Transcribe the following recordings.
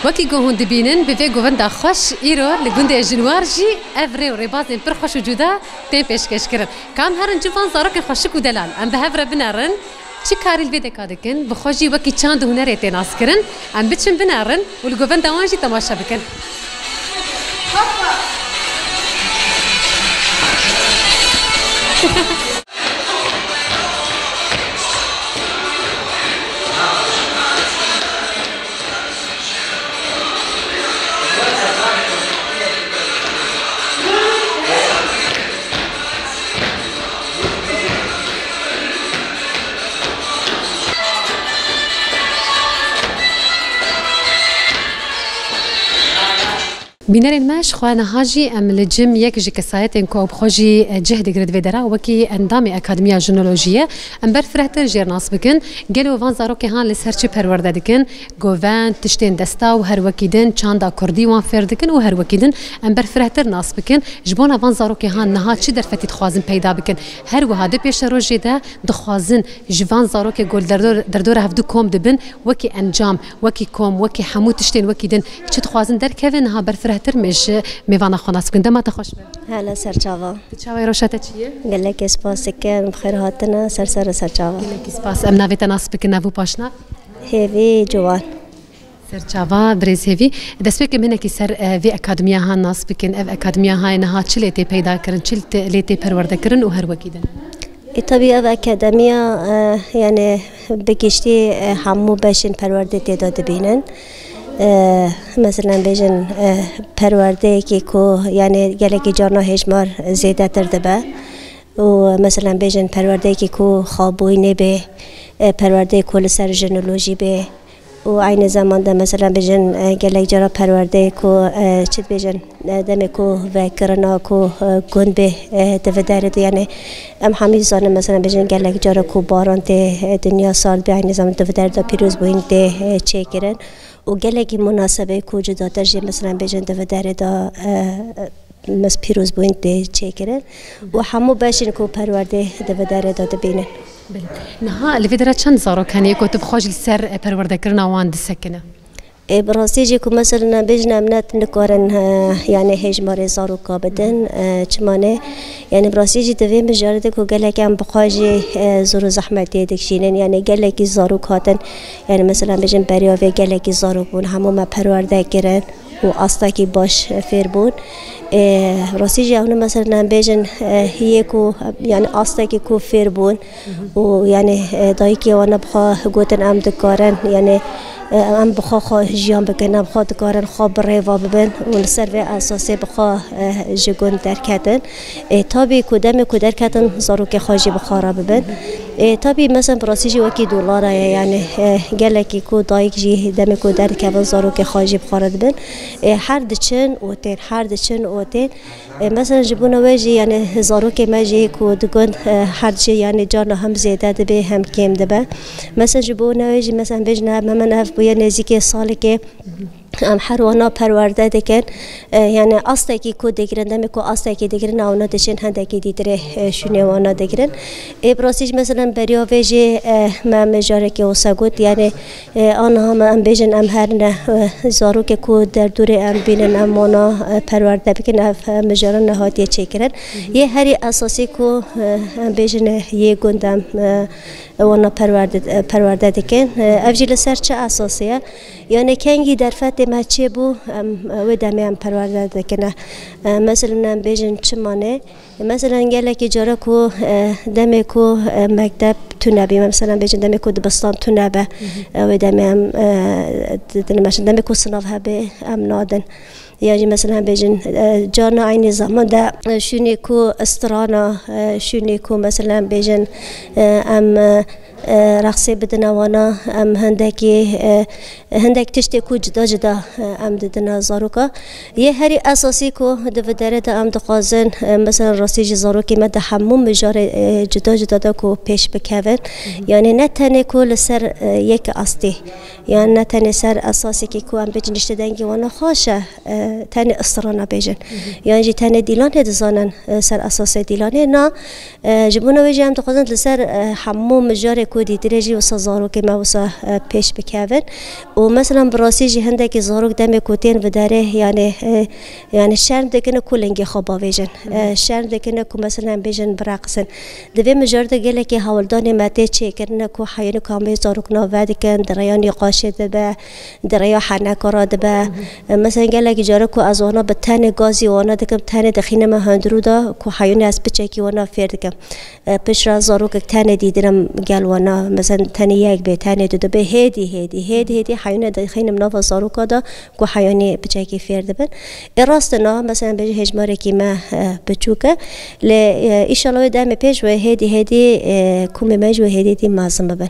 وكي جوهن دبينن بفي جوفندا خوش إيرو لجندي جنوارجي أفري ورباطين برخوش وجودا تين بيشكش كرن كام هرن جوفان زارك خوشك ودلال أم بهفر بنارن چی کاری البته کادکن بخوشی وکی چند هنری تناس کرن ام بچن بنارن والجوفن دوانجی تماشا بکن بينار الماش خوانا هاجي ام الجيم يك جي كسايت انكو بخوجي جهد جرد فيدرا وكي اندامي اكاديميه جنولوجيه ام برفرهتر جيرناس بكن قالوا فان زاروكي هان لسرچي پرورده دكن گوان تشتين دستا و هر وكيدن چاندا كردي وان فردكن و هر وكيدن ام برفرهتر ناس بكن جبونا فان زاروكي هان نها چي درفتي تخوازن پیدا بكن هر وهاده پیش روجي ده دخوازن جوان زاروكي گول دردور هفدو كوم دبن وكي انجام وكي كوم وكي حمو تشتين وكيدن چي تخوازن در كيفن ها برفره ترمش میوان خوناس کنده ما تخوش به هلا سرچاوا چاوی روشته چیه گله کی سپاس کن بخیر هاتنا سرچاوا گله کی سپاس ام نویت ناس بکن نوو پاشنا هیوی جوان سرچاوا برز هیوی دست بکن منه کی سر وی اکادمیا ها ناس بکن اف اکادمیا های نها چلیتی پیدا کرن چلیتی پرورده کرن و هر وکیدن طبيعة الأكاديمية يعني بكشتي همو باشن پرورده تعداد بينن مثلا بيجن پرورده کی کو یعنی گلگی جانا هجمار زیاده تر دبه و مثلا بيجن پرورده کی کو خوابوی نبه پرورده کل سر جنولوژی به و عین زمان ده مثلا بيجن گلگی جارا پرورده کو چت بيجن دم کو و کرنا کو گون به دفدار یعنی ام حمی زانه مثلا بيجن گلگی جارا کو باران ته دنیا سال به عین زمان دفدار دا پیروز بوین ته چه کرن و گلگی مناسبه کو جدا ترجیح مثلا بيجن دفدار دا مس پیروز بوین ته چه کرن و همو باشین کو پرورده دفدار دا دبینن نها الفيدرا چند زارو كان يكتب خوش السر پرورده کرنا وان دسکنه براسيجي كو مثلا بيجنا منات نكورن يعني هجمار زارو كابدن چمانه يعني براسيجي دوي مجارد كو گلك ام بخاجي زورو زحمتي دكشينن يعني گلك زارو كاتن يعني مثلا بيجن برياوي گلك زارو بون همو ما پرورده کرن و استاكي باش فيربون راسيجي اون مثلا بيجن هي كو يعني استاكي كو فيربون و يعني دايكي وانا بخا گوتن ام دكارن يعني ام بخوا خو جیان بکنم خوا دکارن خوا بريوا ببن و سروی اساسی بخوا جگون درکتن تابی کدام کدر کتن زاروک خواجی بخارا ببن تابی مثلا براسیجی وکی دلاره يعني گلکی کو دایک جی دم کدر کبن زاروک خواجی بخارا ببن هر دچن اوتین مثلا جبونا وجی يعني زاروک ماجی کو دگون هر جی يعني جانا هم زیاده دبه هم کم دبه مثلا جبونا وجی مثلا بجنا من بویا نزدیک سالی که ام حروانا پرورده دکن یعنی آستکی کو دگرن دمی کو آستکی دگرن اونا دشن هندکی دیدره شونیوانا دگرن براسیج مثلا بریا ویجی مم جارکی وسگوت یعنی آنها ام بیجن ام هر نه زارو که کو در دور ام بینن امانا پرورده بکن اف مجارن نهادی چکرن یه هری اساسی کو ام بیجن یه گندم وانا پرورده دکن افجیل سر چه اساسیه یعنی کنگی در فت ما چه بو و دمی هم پرورده دکنه مثلا بیجن چمانه مثلا گله کی جارا کو دمی کو مکتب تو نبی مثلا بیجن دمی کو دبستان تو نبه و دمی هم دمی کو صنف هبه ام نادن يعني مثلا بيجن جانا عين زمان ده شونيكو استرانا شونيكو مثلا بيجن ام رقصي بدنا وانا ام هندك تشتكو جدا ام ددنا زاروكا يه هري اساسي كو دفدره ده ام دقازن مثلا راسيجي زاروكي ما ده حموم مجار جدا ده كو پیش بكون يعني نتنه كل سر يك اصلي يعني نتنه سر اساسي كو ام بيجن اشتدنگي وانا خوشه تن استرانا بيجن يعني جي تن ديلان هدزانن سر اساس ديلان نا جبونا ويجي ام دقازن لسر حموم مجار كودي درجي وصزارو كما وصا بيش بكافن ومثلا براسي جي هندك زاروك دم كوتين بداره يعني الشارم دكنا كلنجي خبا بيجن الشارم دكنا كو مثلا بيجن براقسن دبي مجرد قالك هولداني ماتي تشيكرنا كو حيانو كامي زاروك نوفاد كان دريان يقاشي دبا دريا حنا كرا دبا مثلا قالك جاركو ازونا بتاني غازي وانا دكم تاني دخينا ما هندرودا كو حيانو اس بچيكي وانا فيردكم بشرا زاروك تاني ديدرم قال وانا مثلا تاني ياك بي تاني دبا هيدي حيانو دخينا منوفا زاروكا دا كو حياني بچيكي فيردبن راستنا مثلا بيجي هجماري كيما بچوكا ل ان شاء الله دائما بيج وهيدي كومي ماج وهيدي دي مازم ببن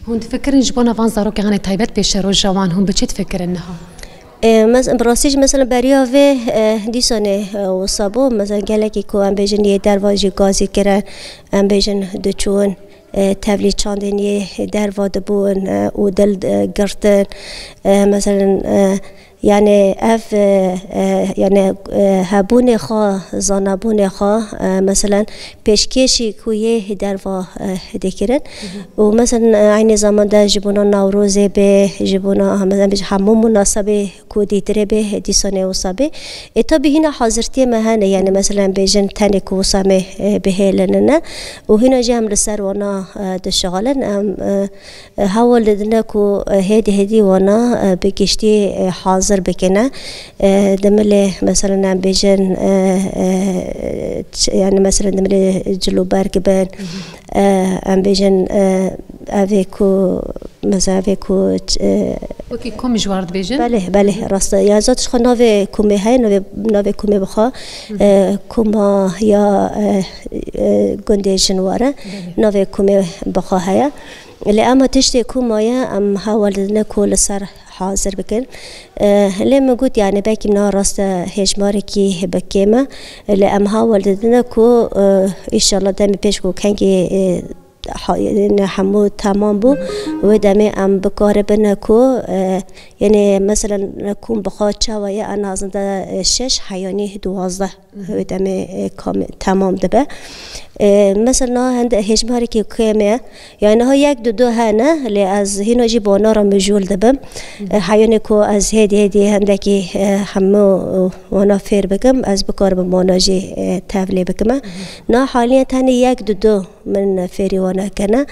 هون تفكرين جبونا فان زاروك يعني تايبات بيش روجوان هم بچ تفكر انها مثلا براسيج مثلا بريا في ديسانه وصابو مثلا قالك كو ام بيجن يدرواجي غازي كرا ام بيجن دچون تبلی چاندنی در واد بون و دل گرتن مثلا يعني اف يعني هبون خا زانبون خا مثلا پیشکشی کویه دروا دکرن و مثلا عین زمان ده جبونا نوروز به جبونا مثلا به همون مناسبه کودی تره به دیسانه وصابه اتا به هنا حاضرتی مهانه يعني مثلا بيجن تاني کوسامه بهلننا و هنا جام لسر وانا دشغالن حاول دنا کو هدي وانا بگشتی حاضر بکنه دمله مثلا بيجن يعني مثلا دمله جلو بركبن ام بيجن افيكو مثلا افيكو وكي كوم جوارد بيجن بله راست يا زاتش خو نوفي كومي هاي نوفي كومي بخا كوما يا كونديشن ورا نوفي كومي بخا هيا اللي اما تشتي كومايا ام حاولنا كل سر حاضر بكن لما قلت يعني باقي من راست هجماركي بكيمة اللي ام حاولنا كو ان شاء الله دم بيشكو كانكي حمود تمام بو ودمي ام بقاربنا كو يعني مثلا نكون بخاطر شوية انا اظن ده 6 حياني 12 ودمي تمام دبه مثلا عند هجماركي كيمه يعني هو يك دو هنا اللي از هنا جيبونا را مجول دبم حياني كو از هدي عندكي حمو وانا فير بكم از بقارب موناجي تابلي بكم نا حاليا تاني يك دو من فيري وانا كنا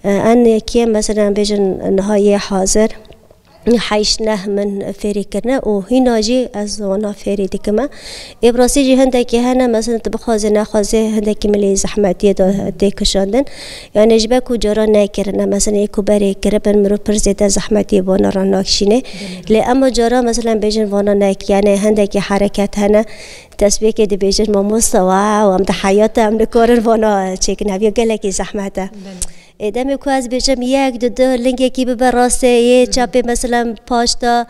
أن كيم مثلا بيجن نهاية حاضر حيشناه من فيري كنا وهنا جي از وانا فيري دكما إبراسي جي هندك هنا مثلا تبخازي ناخازي هندك ملي زحمتي ديك شاندن يعني جباكو جرا ناكرنا مثلا يكو بري كربن مرو برزيدا زحمتي وانا راناكشيني لأما جرا مثلا بيجن وانا ناك يعني هندك حركات هنا تسبيك دي بيجن ما مستوى وام حياته ام نكورن وانا تشيكنا بيو قالكي زحمته دمی کو از بیشتر یک دو لینکی کی به راسته یه چاپی مثلا پاشتا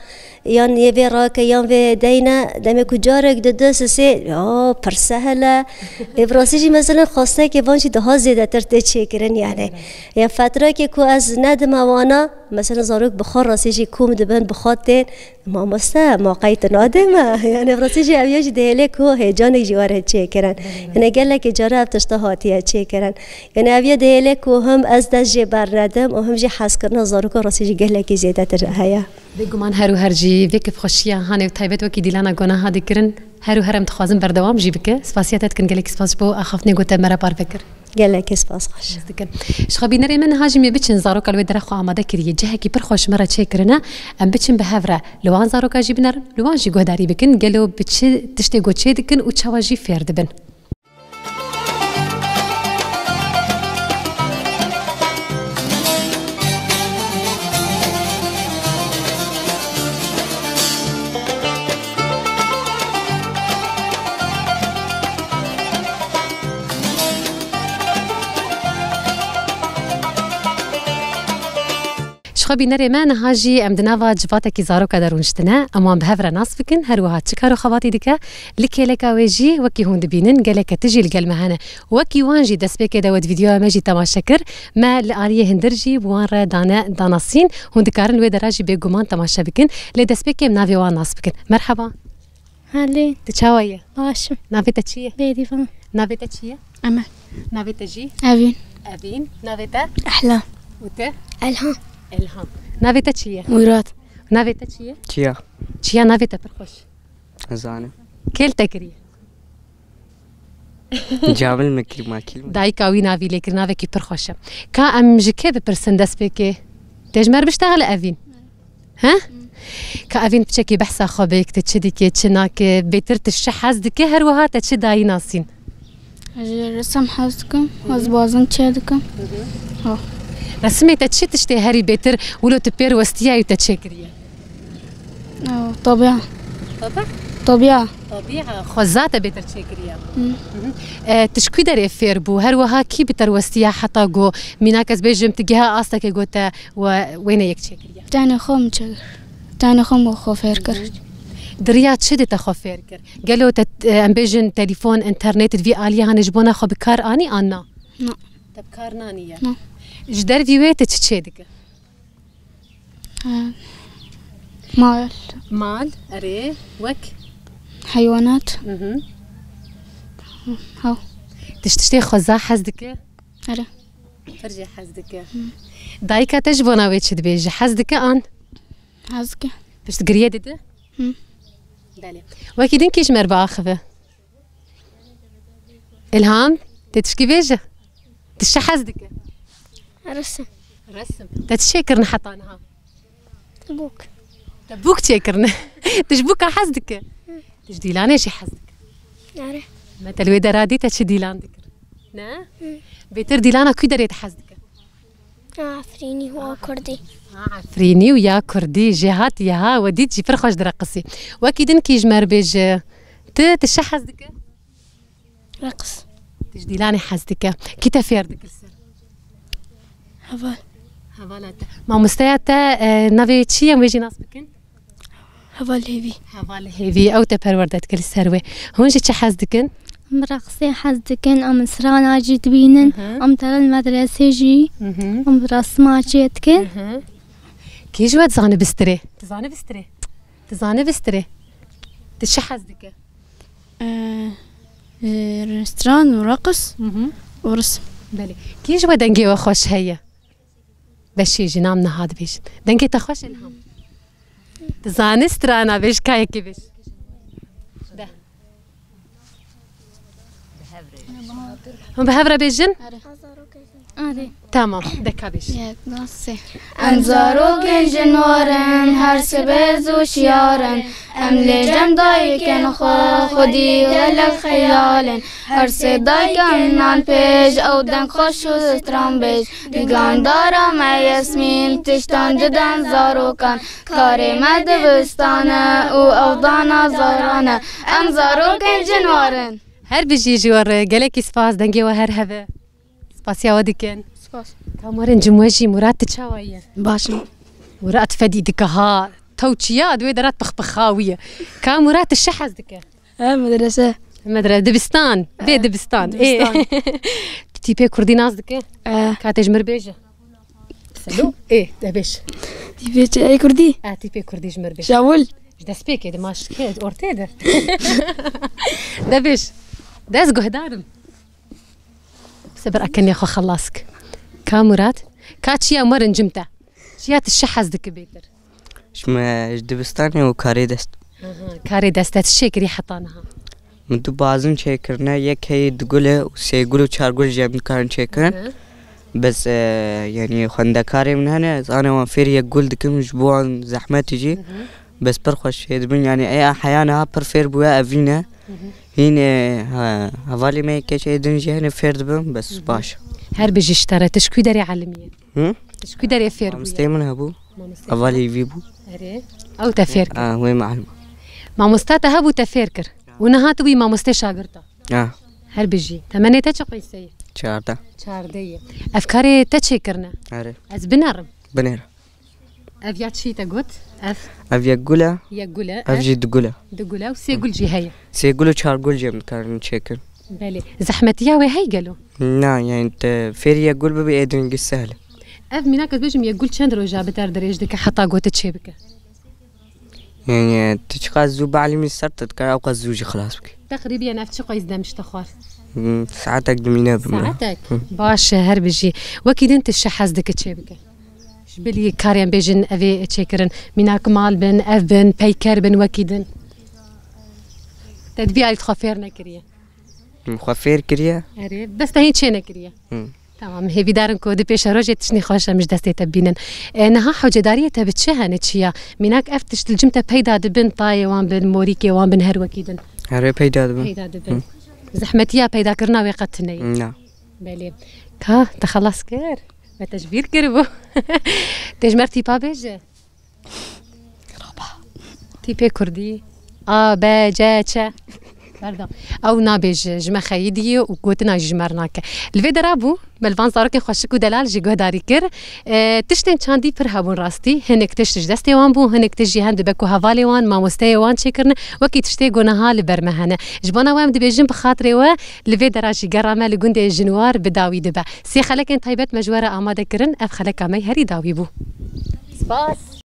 یا یه وراک یا و دینا دمی کو جارک دو سه پرسهله ابراسیجی مثلا خواسته که وانچی ده زیاده تر تچکرن يعني یا فتره که کو از ندم وانا مثلا زاروک بخار راسیجی کوم دبن بخاطر ما مسته ما قیت نادمه يعني ابراسیجی اویاج دهله کو هجان جواره چکرن يعني قال لك جاره تشتهاتیه چکرن يعني اویا دهله کو هم از دست جبر ندم و هم جی حس کردن زاروک راسیجی قال لك زیاده تر هيا بگمان هر و هرجی ویک خوشیه هانه تایبت وکی دیلانا گناه هادی کرن هر و هرم تخوازم بردوام جی بکه سپاسیاتت کن گلک سپاس بو اخافنی گوته مرا پار فکر گلک سپاس خوش شخبی نری من هاجمی بچن زاروک الوی درخو آماده کریه جه کی پر خوش مرا چه کرنه ام بچن به هفره لوان زاروک جی بنر لوان جی گوداری بکن گلو بچ تشته گوچه دکن او چواجی فرد بن خبي نري ما نهاجي ام دنافا جباتك زاروكا درونشتنا اما بهفره ناس فكن هروها تشكارو خواتي دكا لكي لكا ويجي وكي هون دبينن قالك تجي القلمه هنا وكي وانجي دسبيك داود فيديو ماجي تماشكر ما لآلية هندرجي بوان را دانا سين هون دكارن وي دراجي بيغمان تماشا بكن لدسبيك منافي وان ناس فكن مرحبا هالي تشاويه باشم نافي تشيه بيدي فهم نافي تشيه أما نافي تجي أبين ابين نافي تا أحلام وتا الهام الهام نافيتا تشيه مراد نافيتا تشيه چیا؟ تشيه نافيتا برخوش زانه كيل تكري جابل مكری ماکیل دایک اوی ناوی لیکر ناوی کی برخوشه کا ام جکه بپرسن دست بکی تجمر بشتغل اوین ها کا اوین بچکی بحثا خوبیک تچدی که چناک بهتر تشحز دکه هر وها تچ دای ناسین رسم حزكم وزبازن تشادكم رسمي تشي تشتي هاري بيتر ولو تبير وستيا يتشكريا طبيعة طبعا طبيعة طبيعة خزاتة بيتر تشكريا تشكي داري فيربو هر وها كي بيتر وستيا حتى جو ميناكس بيجم تجيها أصلك جوتا وين يك تشكريا تاني خوم تشكر تاني خوم وخوفير كر دريا تشدي تخوفير كر قالوا ام بيجن تليفون انترنت في آلية هنجبونا خو بكار اني انا لا تبكار نانية لا جدار في ويت تشيدك مال مال اري وك حيوانات هاو تشتي خزا حزدك أري فرجي حزدك دايكا تجبونا ويتش دبيج حزدك ان حزكي باش تقريه دده بالي واكيد كيش مربع اخذه الهام تتشكي بيجه تشي حزدك رسم تتشكرنا حطانها بوك تبوك تشكرنا تجبوك حزدك تجديلاني شي حزدك عارف متى الويدا رادي تشي ديلان ذكر نا بيتر ديلانا كي دريت حزدك عفريني هو كردي عفريني ويا كردي جهات ياها وديت جي فرخوش درقصي واكيد انكي جمر بيج تشي حزدك رقص تجديلاني حزدك كي تفيردك السر هبال هبالات ما مستياتا نافي تشي ويجي ناس بكن هبال هيفي هبال هيفي او تبروردت كل السروي هون جي تشي حزدكن مرقصي حزدكن ام سرانا جيت بينن ام ترى المدرسة جي ام رسمة جيتكن كي جوات زاني بستري تزاني بستري تشي حزدك رستوران ورقص ورسم بلي كي جوا دنجي وخوش هيا باش يجي نامنا هاد بيش دنجي تخوش الهم تزاني سترانا بيش كايكي بيش ده هم بهبرة بيجن؟ أري تمام دكا بيش نصي انزارو جنوارن هر سبز و شیارن ام لجم دای کن خودی غلق خیالن هر صدای کنان پیش او دن خوش و ستران بیش دیگان دارم ای اسمین تشتان جدن زارو کن کاری مد بستانه او دانا زارانه ام زارو جنوارن هر بيجي جوار قالك سباس دنجي وهر هذا سباس يا ودكن سباس كامورن جموجي مراد تشاوية باشم مراد فدي دكها توتشيا دوي درات بخبخاوية كاموراد الشحز دكه مدرسة دبستان بي دبستان ايه تيبي كردي ناس دكه كاتج مربيجة سلو ايه دبش تيبي اي كردي تيبي كردي جمربيجة شاول ده سبيكي ده ماش كده اورتيدا دبش داس قهدارم صبر أكني أخو خلاصك كامورات كاتشيا مرن جمتا شيات الشحز دك بيتر شما دبستاني وكاري دست كاري دستات الشيكري حطانها مدو بازن شيكرنا يك هي دقوله وسيقولوا چارقول جامن كارن شيكرن بس يعني خندكاري من هنا أنا وفير يقول دكم أسبوع زحمة تجي بس برخوش يدبن يعني أي أحيانا برفير بويا أفينا هنا هفالي ما يكش يدنجي هنا فيرد بهم بس باش هر بيجي اشترى تشكي داري علمية تشكي داري فير مستيمن هبو هفالي فيبو أو تفيركر وين معلم ما مستاتا هبو تفيركر ونهات وي ما مستي شاغرتا هر بيجي تمني تشي قيسي شاردا شاردية أفكاري تشي كرنا عارف از بنرم بنير أفيات شي تقول أف يقوله أفجي دقوله وسيقول جي هيا سيقولوا چارقول جامن كارن شيكر بالي زحمتيا وي هي قالوا نا يعني انت فير يقول ببي ادرنج السهل اف ميناك بيجم يقول چند روجا بتر دريج دك حتى قوت تشيبك يعني تشقى زوب علي من السرت تذكر او قزوجي خلاص بك تقريبا انا افتش قيس دمش تخوار ساعتك دمينا بمنا ساعتك باش هر بجي وكيد انت الشحاز دك تشبك شبلي كاريان بيجن افي تشكرن ميناك مال بن اف بن بيكر بن وكيدن تدبي على تخفير نكريه مخفير كريا بس تهين تشي نكريه تمام هي بدارن كود بيش روجي تشني خوشة مش دستي تبينن نها حوجة دارية تبتشها نتشيا ميناك افتش الجمتة بيدا دبن طاي وان بن موريكي وان بن هر وكيدن هر بيدا دبن زحمتيا بيدا كرنا ويقتني نعم بلي كا تخلص كير ما تجبير كربو تجمرتي بابيج رابع تيبي كردي باجاتشا بردا او نابج جما خيدي وقوتنا جمرناك الفيدرابو ملفان صاروكي خوشكو دلال جي غداري كر تشتن چاندي پر هبون راستي هنك تشتج دستي وان بو هنك تجي هند بكو هوالي وان ما مستي وان چكرن وكي تشتي گناها لبرمهنه جبانا وام دبيجن بخاطري و الفيدراجي غرامه لگوند جنوار بداوي دبا سي خلك ان طيبت مجوره اماده كرن اف خلك مي هري داوي بو سباس